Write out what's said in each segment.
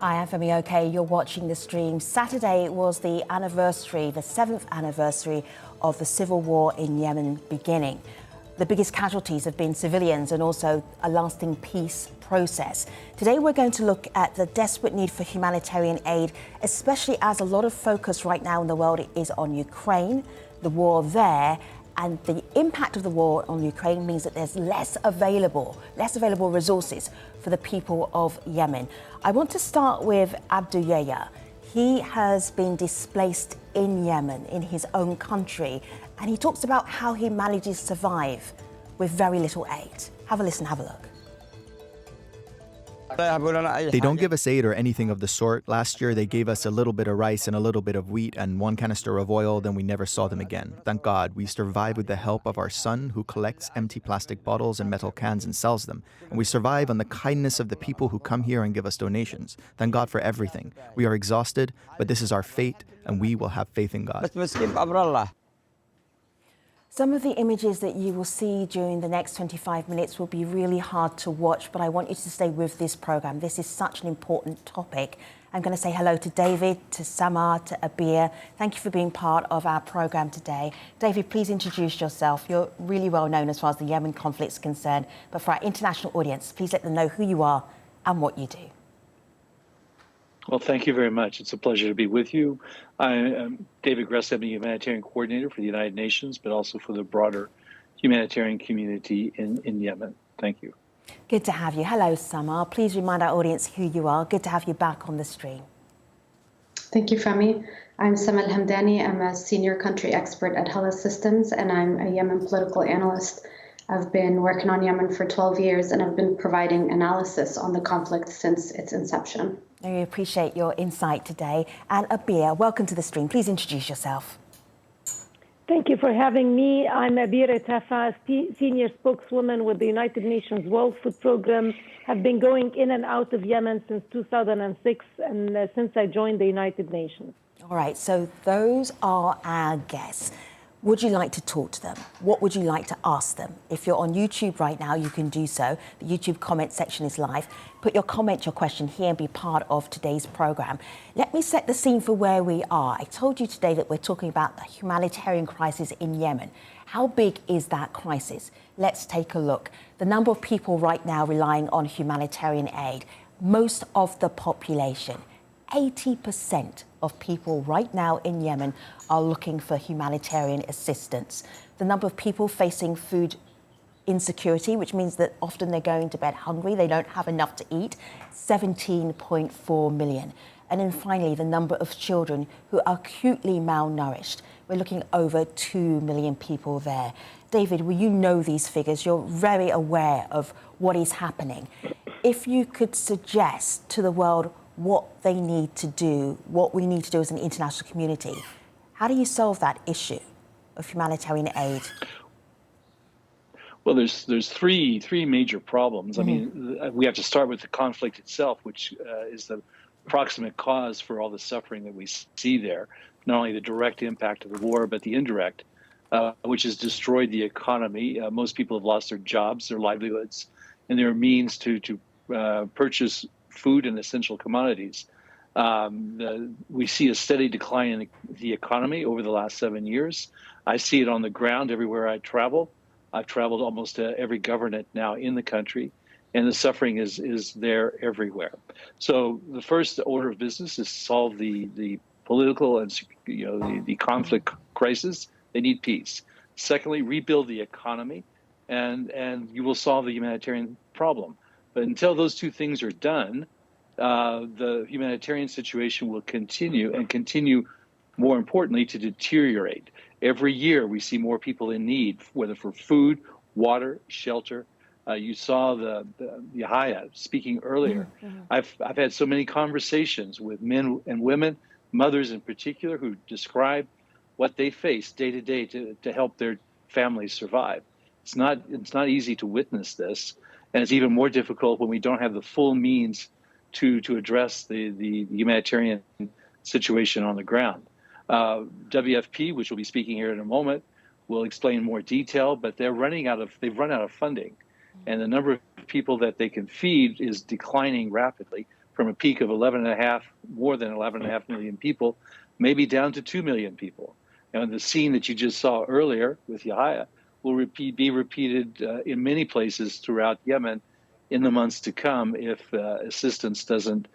Hi, I'm Femi. Okay, you're watching the stream. Saturday was the anniversary, the 7th anniversary of the civil war in Yemen beginning. The biggest casualties have been civilians and also a lasting peace process. Today we're going to look at the desperate need for humanitarian aid, especially as a lot of focus right now in the world is on Ukraine, the war there, and the impact of the war on Ukraine means that there's less available resources for the people of Yemen. I want to start with Abdul. He has been displaced in Yemen, in his own country, and he talks about how he manages to survive with very little aid. Have a listen, have a look. They don't give us aid or anything of the sort. Last year, they gave us a little bit of rice and a little bit of wheat and one canister of oil, then we never saw them again. Thank God, we survive with the help of our son, who collects empty plastic bottles and metal cans and sells them. And we survive on the kindness of the people who come here and give us donations. Thank God for everything. We are exhausted, but this is our fate, and we will have faith in God. Some of the images that you will see during the next 25 minutes will be really hard to watch, but I want you to stay with this program. This is such an important topic. I'm going to say hello to David, to Samar, to Abir. Thank you for being part of our program today. David, please introduce yourself. You're really well known as far as the Yemen conflict is concerned, but for our international audience, please let them know who you are and what you do. Well, thank you very much. It's a pleasure to be with you. I am David Gress. I'm the humanitarian coordinator for the United Nations, but also for the broader humanitarian community in Yemen. Thank you. Good to have you. Hello, Samar. Please remind our audience who you are. Good to have you back on the stream. Thank you, Femi. I'm Samar Hamdani. I'm a senior country expert at Hellas Systems, and I'm a Yemen political analyst. I've been working on Yemen for 12 years, and I've been providing analysis on the conflict since its inception. I appreciate your insight today. And Abir, welcome to the stream. Please introduce yourself. Thank you for having me. I'm Abir Tafa, senior spokeswoman with the United Nations World Food Programme. Have been going in and out of Yemen since 2006 and since I joined the United Nations. All right, so those are our guests. Would you like to talk to them? What would you like to ask them? If you're on YouTube right now, you can do so. The YouTube comment section is live. Put your comment, your question here and be part of today's program. Let me set the scene for where we are. I told you today that we're talking about the humanitarian crisis in Yemen. How big is that crisis? Let's take a look. The number of people right now relying on humanitarian aid, most of the population. 80% of people right now in Yemen are looking for humanitarian assistance. The number of people facing food insecurity, which means that often they're going to bed hungry, they don't have enough to eat, 17.4 million. And then finally, the number of children who are acutely malnourished. We're looking over 2 million people there. David, well, you know these figures. You're very aware of what is happening. If you could suggest to the world what they need to do, what we need to do as an international community, how do you solve that issue of humanitarian aid? Well, there's three major problems. I mean, we have to start with the conflict itself, which is the proximate cause for all the suffering that we see there. Not only the direct impact of the war, but the indirect, which has destroyed the economy. Most people have lost their jobs, their livelihoods, and their means to purchase food and essential commodities. We see a steady decline in the economy over the last 7 years. I see it on the ground everywhere I travel. I've traveled almost to every government now in the country, and the suffering is there everywhere. So the first order of business is solve the political and the conflict crisis. They need peace. Secondly, rebuild the economy, and you will solve the humanitarian problem. But until those two things are done, the humanitarian situation will continue, more importantly, to deteriorate. Every year we see more people in need, whether for food, water, shelter. You saw the Yahya speaking earlier. I've had so many conversations with men and women, mothers in particular, who describe what they face day to day to help their families survive. It's not easy to witness this. And it's even more difficult when we don't have the full means to address the humanitarian situation on the ground. WFP, which we'll be speaking here in a moment, will explain in more detail, but they've run out of funding. And the number of people that they can feed is declining rapidly. from a peak of more than 11.5 million people, maybe down to 2 million people. And the scene that you just saw earlier with Yahya will be repeated in many places throughout Yemen in the months to come if assistance doesn't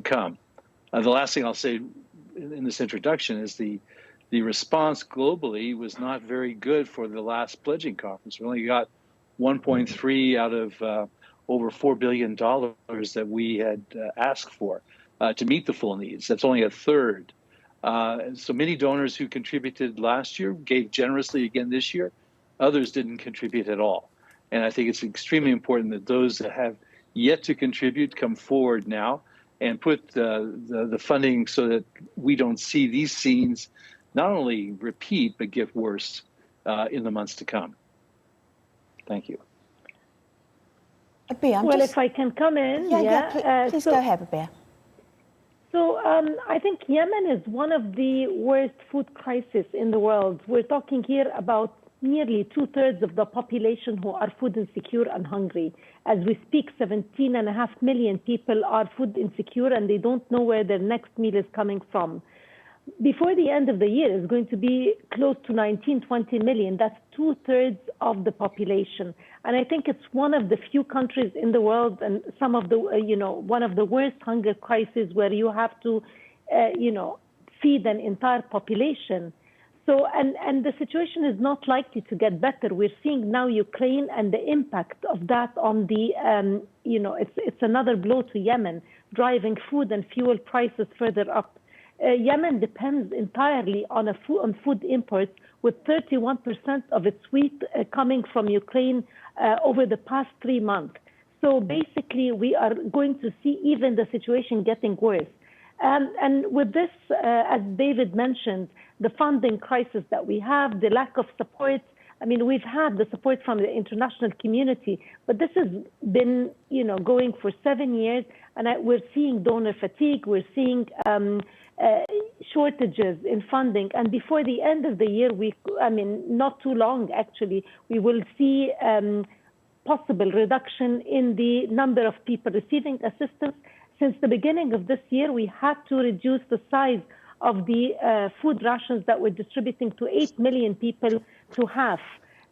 come. The last thing I'll say in this introduction is the response globally was not very good for the last pledging conference. We only got 1.3 out of over $4 billion that we had asked for to meet the full needs. That's only a third. So many donors who contributed last year gave generously again this year. Others didn't contribute at all. And I think it's extremely important that those that have yet to contribute come forward now and put the funding so that we don't see these scenes not only repeat, but get worse in the months to come. Thank you. Well, if I can come in. Please go ahead, Abir. So I think Yemen is one of the worst food crises in the world. We're talking here about nearly 2/3 of the population who are food insecure and hungry. As we speak, 17.5 million people are food insecure and they don't know where their next meal is coming from. Before the end of the year, it's going to be close to 19-20 million. That's 2/3 of the population. And I think it's one of the few countries in the world and some of the, one of the worst hunger crises where you have to, feed an entire population. So, and the situation is not likely to get better. We're seeing now Ukraine and the impact of that on the, it's another blow to Yemen, driving food and fuel prices further up. Yemen depends entirely on food imports, with 31% of its wheat coming from Ukraine over the past 3 months. So basically, we are going to see even the situation getting worse. And with this, as David mentioned, the funding crisis that we have, the lack of support. I mean, we've had the support from the international community, but this has been, going for 7 years, and we're seeing donor fatigue. We're seeing shortages in funding, and before the end of the year, not too long actually, we will see possible reduction in the number of people receiving assistance. Since the beginning of this year, we had to reduce the size of the food rations that we're distributing to 8 million people to half.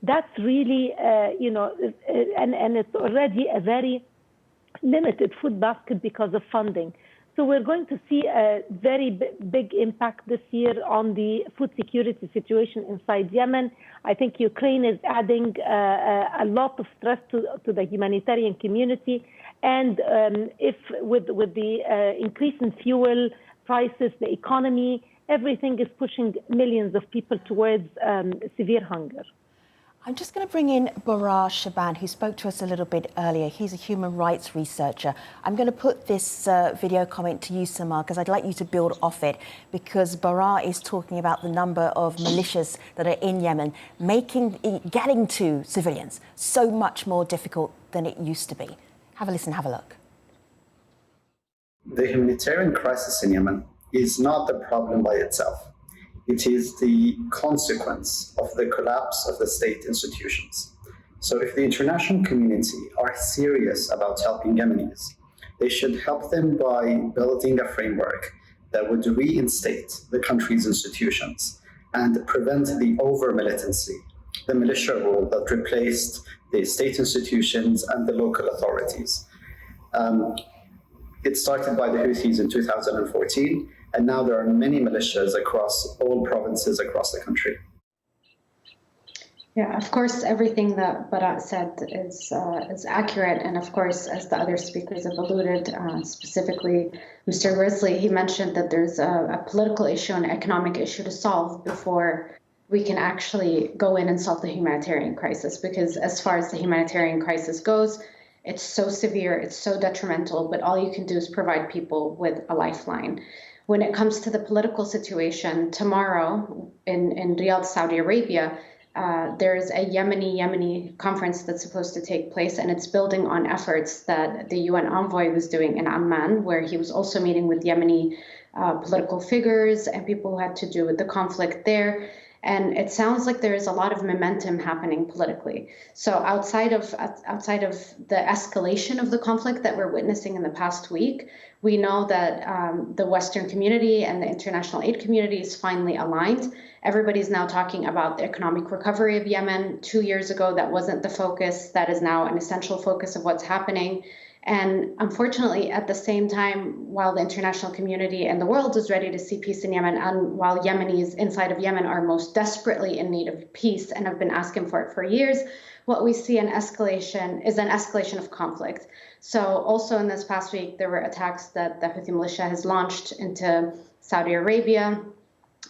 That's really, and it's already a very limited food basket because of funding. So we're going to see a very big impact this year on the food security situation inside Yemen. I think Ukraine is adding a lot of stress to the humanitarian community. And if with the increase in fuel prices, the economy, everything is pushing millions of people towards severe hunger. I'm just going to bring in Barar Shaban, who spoke to us a little bit earlier. He's a human rights researcher. I'm going to put this video comment to you, Samar, because I'd like you to build off it, because Barar is talking about the number of militias that are in Yemen, getting to civilians so much more difficult than it used to be. Have a listen, have a look. The humanitarian crisis in Yemen is not the problem by itself. It is the consequence of the collapse of the state institutions. So if the international community are serious about helping Yemenis, they should help them by building a framework that would reinstate the country's institutions and prevent the over-militancy, the militia rule that replaced the state institutions and the local authorities. It started by the Houthis in 2014, and now there are many militias across all provinces across the country. Yeah, of course, everything that Barat said is accurate. And of course, as the other speakers have alluded, specifically Mr. Grizzly, he mentioned that there's a political issue and economic issue to solve before we can actually go in and solve the humanitarian crisis. Because as far as the humanitarian crisis goes, it's so severe, it's so detrimental, but all you can do is provide people with a lifeline. When it comes to the political situation, tomorrow in Riyadh, Saudi Arabia, there's a Yemeni conference that's supposed to take place, and it's building on efforts that the UN envoy was doing in Amman, where he was also meeting with Yemeni political figures and people who had to do with the conflict there. And it sounds like there is a lot of momentum happening politically. So outside of the escalation of the conflict that we're witnessing in the past week, we know that the Western community and the international aid community is finally aligned. Everybody's now talking about the economic recovery of Yemen. 2 years ago, that wasn't the focus. That is now an essential focus of what's happening. And unfortunately, at the same time, while the international community and the world is ready to see peace in Yemen, and while Yemenis inside of Yemen are most desperately in need of peace and have been asking for it for years, what we see is an escalation of conflict. So also in this past week, there were attacks that the Houthi militia has launched into Saudi Arabia.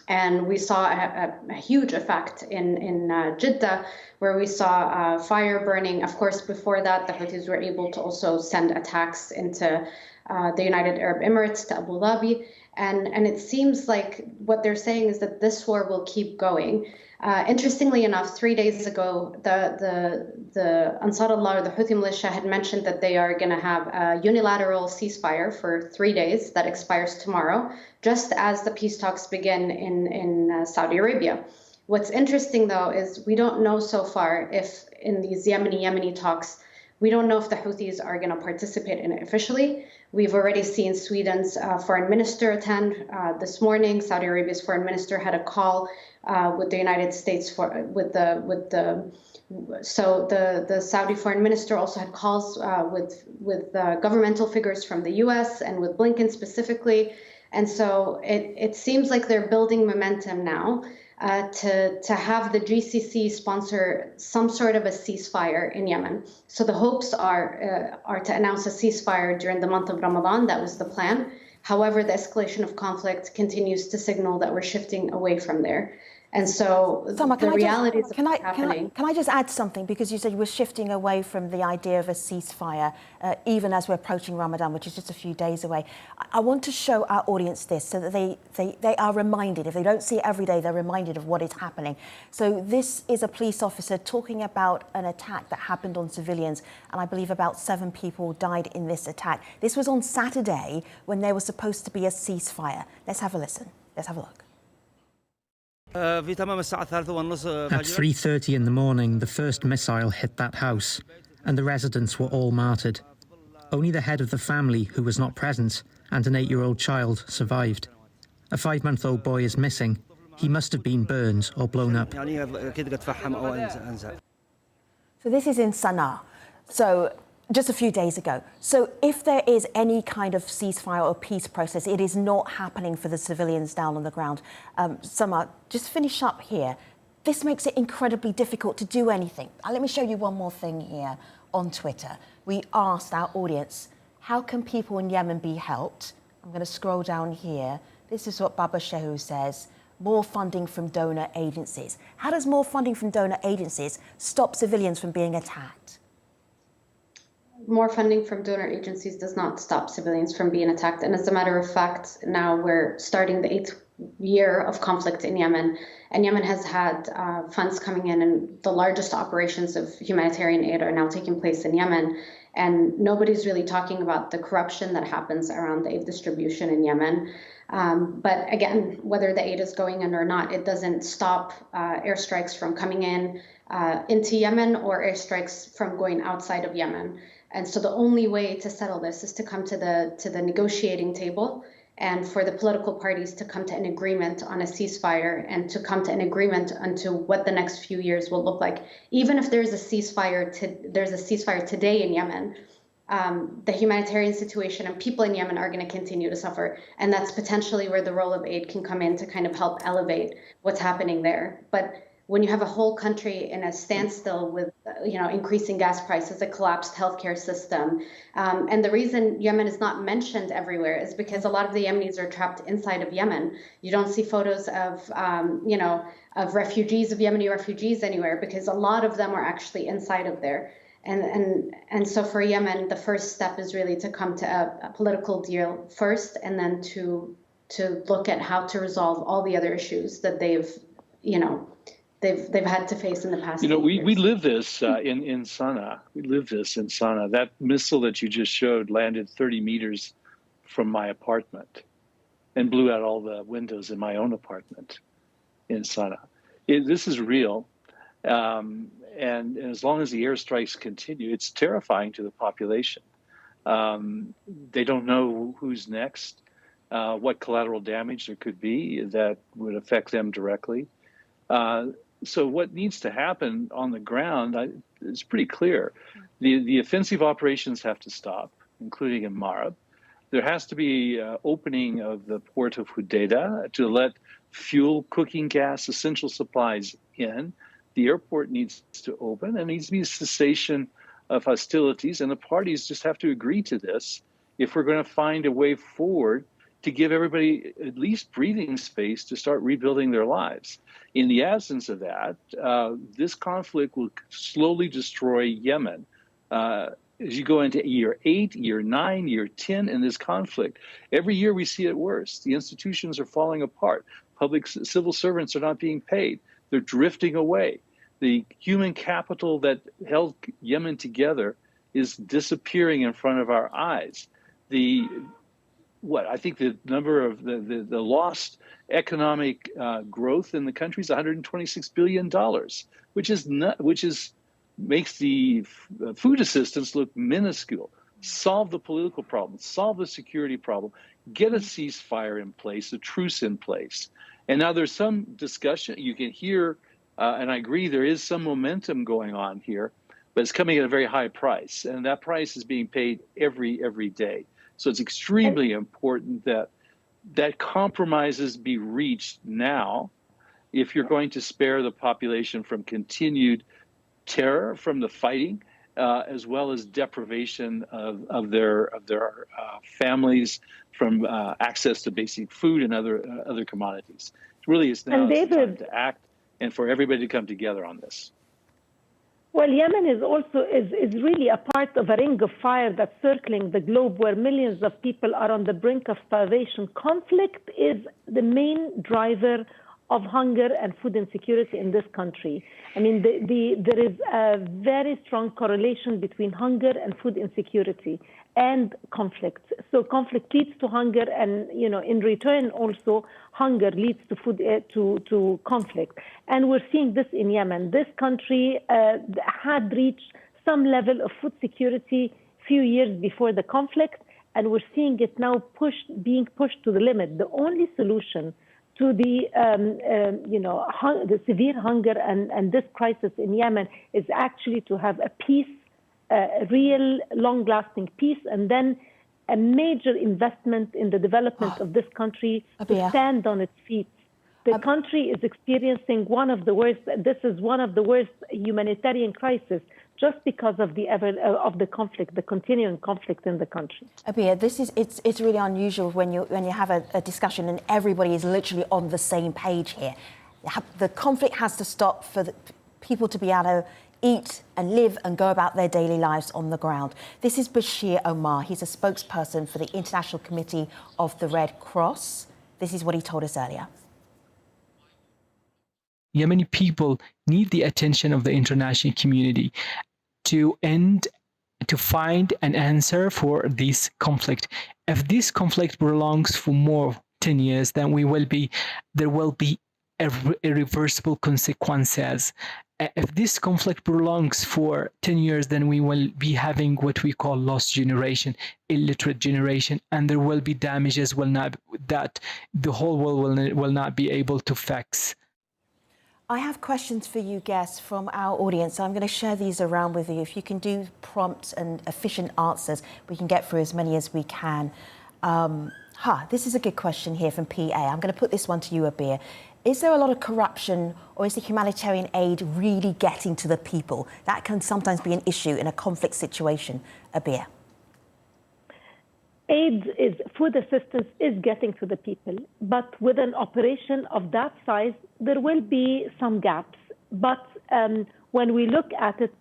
And we saw a huge effect in Jeddah, where we saw fire burning. Of course, before that, the Houthis were able to also send attacks into the United Arab Emirates, to Abu Dhabi. And it seems like what they're saying is that this war will keep going. Interestingly enough, 3 days ago, the Ansar Allah, or the Houthi militia, had mentioned that they are going to have a unilateral ceasefire for 3 days that expires tomorrow, just as the peace talks begin in Saudi Arabia. What's interesting, though, is we don't know so far if in these Yemeni talks, we don't know if the Houthis are going to participate in it officially. We've already seen Sweden's foreign minister attend this morning. Saudi Arabia's foreign minister had a call with the United States so the Saudi foreign minister also had calls with governmental figures from the U.S. and with Blinken specifically. And so it seems like they're building momentum now to have the GCC sponsor some sort of a ceasefire in Yemen. So the hopes are to announce a ceasefire during the month of Ramadan. That was the plan. However, the escalation of conflict continues to signal that we're shifting away from there. And so Summer, the realities of what's happening. Can I just add something? Because you said we're shifting away from the idea of a ceasefire, even as we're approaching Ramadan, which is just a few days away. I want to show our audience this so that they are reminded. If they don't see it every day, they're reminded of what is happening. So this is a police officer talking about an attack that happened on civilians, and I believe about 7 people died in this attack. This was on Saturday when there was supposed to be a ceasefire. Let's have a listen. Let's have a look. At 3:30 in the morning, the first missile hit that house, and the residents were all martyred. Only the head of the family, who was not present, and an 8-year-old child survived. A 5-month-old boy is missing. He must have been burned or blown up. So this is in Sana'a. So just a few days ago. So if there is any kind of ceasefire or peace process, it is not happening for the civilians down on the ground. Samar, just finish up here. This makes it incredibly difficult to do anything. Let me show you one more thing here on Twitter. We asked our audience, how can people in Yemen be helped? I'm going to scroll down here. This is what Baba Shehu says. More funding from donor agencies. How does more funding from donor agencies stop civilians from being attacked? More funding from donor agencies does not stop civilians from being attacked. And as a matter of fact, now we're starting the 8th year of conflict in Yemen. And Yemen has had funds coming in, and the largest operations of humanitarian aid are now taking place in Yemen. And nobody's really talking about the corruption that happens around the aid distribution in Yemen. But again, whether the aid is going in or not, it doesn't stop airstrikes from coming in into Yemen or airstrikes from going outside of Yemen. And so the only way to settle this is to come to the negotiating table, and for the political parties to come to an agreement on a ceasefire and to come to an agreement onto what the next few years will look like. Even if there's a ceasefire today in Yemen, the humanitarian situation and people in Yemen are going to continue to suffer. And that's potentially where the role of aid can come in to kind of help elevate what's happening there. But when you have a whole country in a standstill with, increasing gas prices, a collapsed healthcare system, and the reason Yemen is not mentioned everywhere is because a lot of the Yemenis are trapped inside of Yemen. You don't see photos of, of refugees, of Yemeni refugees anywhere, because a lot of them are actually inside of there. And so for Yemen, the first step is really to come to a political deal first, and then to look at how to resolve all the other issues that they've had to face in the past. We live this in Sana'a. We live this in Sana'a. That missile that you just showed landed 30 meters from my apartment and blew out all the windows in my own apartment in Sana'a. This is real. And as long as the airstrikes continue, it's terrifying to the population. They don't know who's next, what collateral damage there could be that would affect them directly. So what needs to happen on the ground is pretty clear. The offensive operations have to stop, including in Marib. There has to be opening of the port of Hodeidah to let fuel, cooking gas, essential supplies in. The airport needs to open. There needs to be a cessation of hostilities, and the parties just have to agree to this if we're going to find a way forward to give everybody at least breathing space to start rebuilding their lives. In the absence of that, this conflict will slowly destroy Yemen. As you go into year 8, year 9, year 10 in this conflict, every year we see it worse. The institutions are falling apart. Civil servants are not being paid. They're drifting away. The human capital that held Yemen together is disappearing in front of our eyes. I think the number of the lost economic growth in the country is $126 billion, which makes the food assistance look minuscule. Solve the political problem, solve the security problem, get a ceasefire in place, a truce in place. And now there's some discussion. You can hear, and I agree, there is some momentum going on here, but it's coming at a very high price. And that price is being paid every day. So it's extremely important that compromises be reached now if you're going to spare the population from continued terror from the fighting, as well as deprivation of their families from access to basic food and other commodities. It really is now the time to act and for everybody to come together on this. Well, Yemen is also is really a part of a ring of fire that's circling the globe, where millions of people are on the brink of starvation. Conflict is the main driver of hunger and food insecurity in this country. I mean, there is a very strong correlation between hunger and food insecurity and conflict. So conflict leads to hunger, and in return also hunger leads to food to conflict. And we're seeing this in Yemen. This country had reached some level of food security a few years before the conflict, and we're seeing it now being pushed to the limit. The only solution to the severe hunger and this crisis in Yemen is actually to have a peace, a real long-lasting peace, and then a major investment in the development of this country to stand on its feet. The country is experiencing one of the worst humanitarian crises, just because of the conflict, the continuing conflict in the country. Abir, it's really unusual when you have a discussion and everybody is literally on the same page here. The conflict has to stop for the people to be able to eat and live and go about their daily lives on the ground. This is Bashir Omar. He's a spokesperson for the International Committee of the Red Cross. This is what he told us earlier. Yemeni people need the attention of the international community to find an answer for this conflict. If this conflict prolongs for more 10 years, then there will be irreversible consequences. If this conflict prolongs for 10 years, then we will be having what we call lost generation, illiterate generation, and there will be damages that the whole world will not be able to fix. I have questions for you, guests, from our audience. I'm going to share these around with you. If you can do prompt and efficient answers, we can get through as many as we can. This is a good question here from PA. I'm going to put this one to you, Abir. Is there a lot of corruption, or is the humanitarian aid really getting to the people? That can sometimes be an issue in a conflict situation, Abir. Food assistance is getting to the people, but with an operation of that size, there will be some gaps. But when we look at it,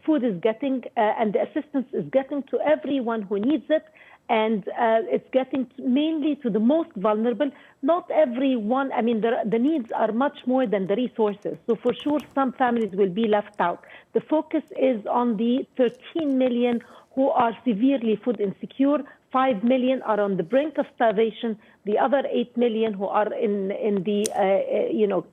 food is getting, and the assistance is getting to everyone who needs it, and it's getting mainly to the most vulnerable. Not everyone, I mean, the needs are much more than the resources. So for sure, some families will be left out. The focus is on the 13 million who are severely food insecure, 5 million are on the brink of starvation. The other 8 million who are in the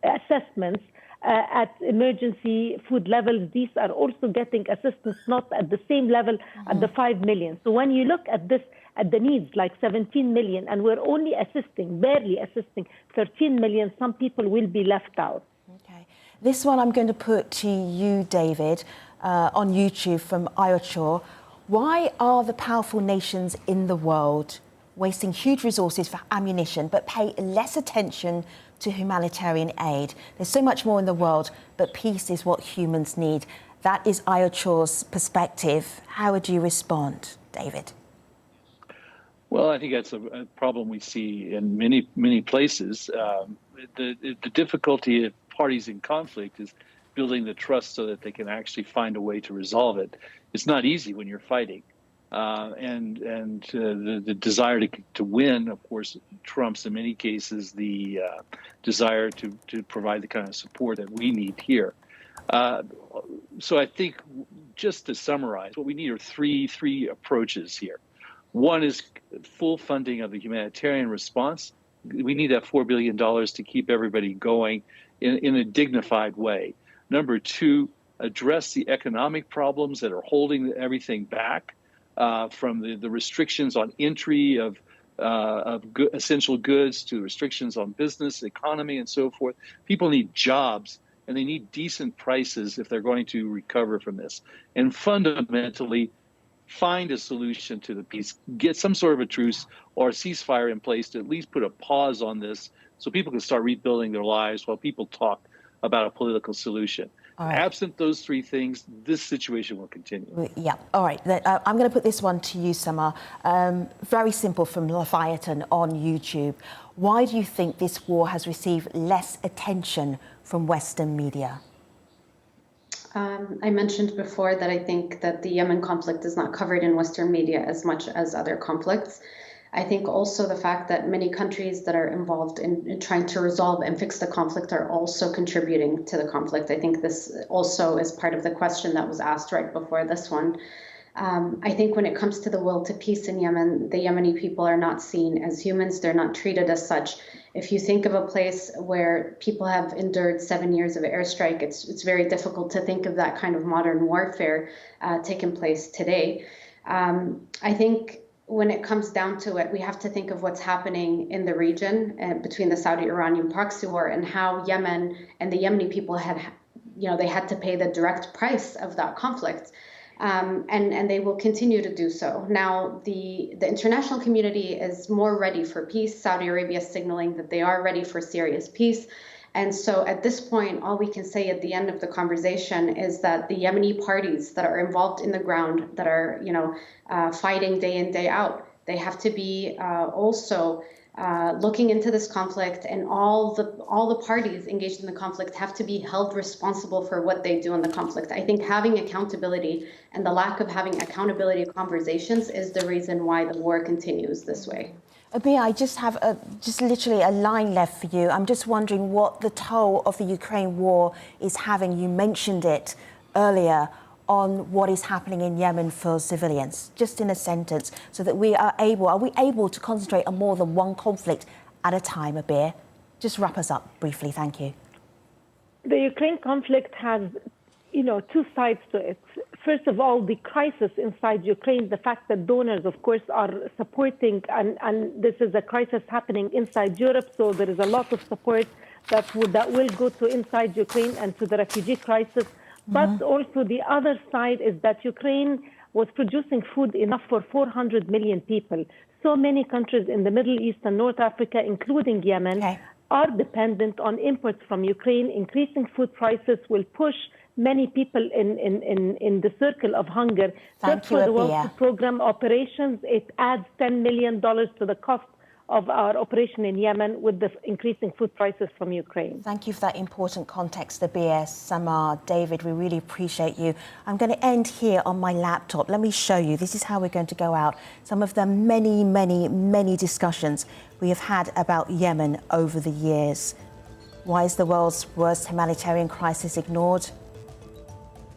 assessments at emergency food levels, these are also getting assistance, not at the same level at the 5 million. So when you look at this, at the needs, like 17 million, and we're only barely assisting 13 million, some people will be left out. Okay. This one I'm going to put to you, David, on YouTube from Ayachor. Why are the powerful nations in the world wasting huge resources for ammunition but pay less attention to humanitarian aid? There's so much more in the world, but peace is what humans need. That is Ayachor's perspective. How would you respond, David? Well, I think that's a problem we see in many places. The difficulty of parties in conflict is building the trust so that they can actually find a way to resolve it. It's not easy when you're fighting. The desire to win, of course, trumps in many cases the desire to provide the kind of support that we need here. So I think, just to summarize, what we need are three approaches here. One is full funding of the humanitarian response. We need that $4 billion to keep everybody going in a dignified way. Number two, address the economic problems that are holding everything back, from the restrictions on entry of essential goods to restrictions on business, economy, and so forth. People need jobs, and they need decent prices if they're going to recover from this. And fundamentally, find a solution to the peace, get some sort of a truce or a ceasefire in place to at least put a pause on this so people can start rebuilding their lives while people talk about a political solution. Right. Absent those three things, this situation will continue. Yeah, all right. I'm going to put this one to you, Samar. Very simple from Leviathan on YouTube. Why do you think this war has received less attention from Western media? I mentioned before that I think that the Yemen conflict is not covered in Western media as much as other conflicts. I think also the fact that many countries that are involved in trying to resolve and fix the conflict are also contributing to the conflict. I think this also is part of the question that was asked right before this one. I think when it comes to the will to peace in Yemen, the Yemeni people are not seen as humans. They're not treated as such. If you think of a place where people have endured 7 years of airstrike, it's very difficult to think of that kind of modern warfare taking place today. I think when it comes down to it, we have to think of what's happening in the region between the Saudi-Iranian proxy war and how Yemen and the Yemeni people they had to pay the direct price of that conflict. And they will continue to do so. Now, the international community is more ready for peace. Saudi Arabia is signaling that they are ready for serious peace. And so at this point, all we can say at the end of the conversation is that the Yemeni parties that are involved in the ground, that are fighting day in, day out, they have to be also looking into this conflict, and all the parties engaged in the conflict have to be held responsible for what they do in the conflict. I think having accountability and the lack of having accountability conversations is the reason why the war continues this way. Abia, I just have literally a line left for you. I'm just wondering what the toll of the Ukraine war is having. You mentioned it earlier on what is happening in Yemen for civilians, just in a sentence, so that are we able to concentrate on more than one conflict at a time, Abir? Just wrap us up briefly, thank you. The Ukraine conflict has, two sides to it. First of all, the crisis inside Ukraine, the fact that donors, of course, are supporting, and this is a crisis happening inside Europe, so there is a lot of support that will go to inside Ukraine and to the refugee crisis. But also the other side is that Ukraine was producing food enough for 400 million people. So many countries in the Middle East and North Africa, including Yemen, are dependent on imports from Ukraine. Increasing food prices will push many people in the circle of hunger. Just for the World Food Programme operations, it adds $10 million to the cost of our operation in Yemen with the increasing food prices from Ukraine. Thank you for that important context, Abir, Samar, David, we really appreciate you. I'm going to end here on my laptop. Let me show you. This is how we're going to go out. Some of the many, many, many discussions we have had about Yemen over the years. Why is the world's worst humanitarian crisis ignored?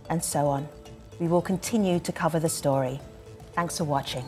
And so on. We will continue to cover the story. Thanks for watching.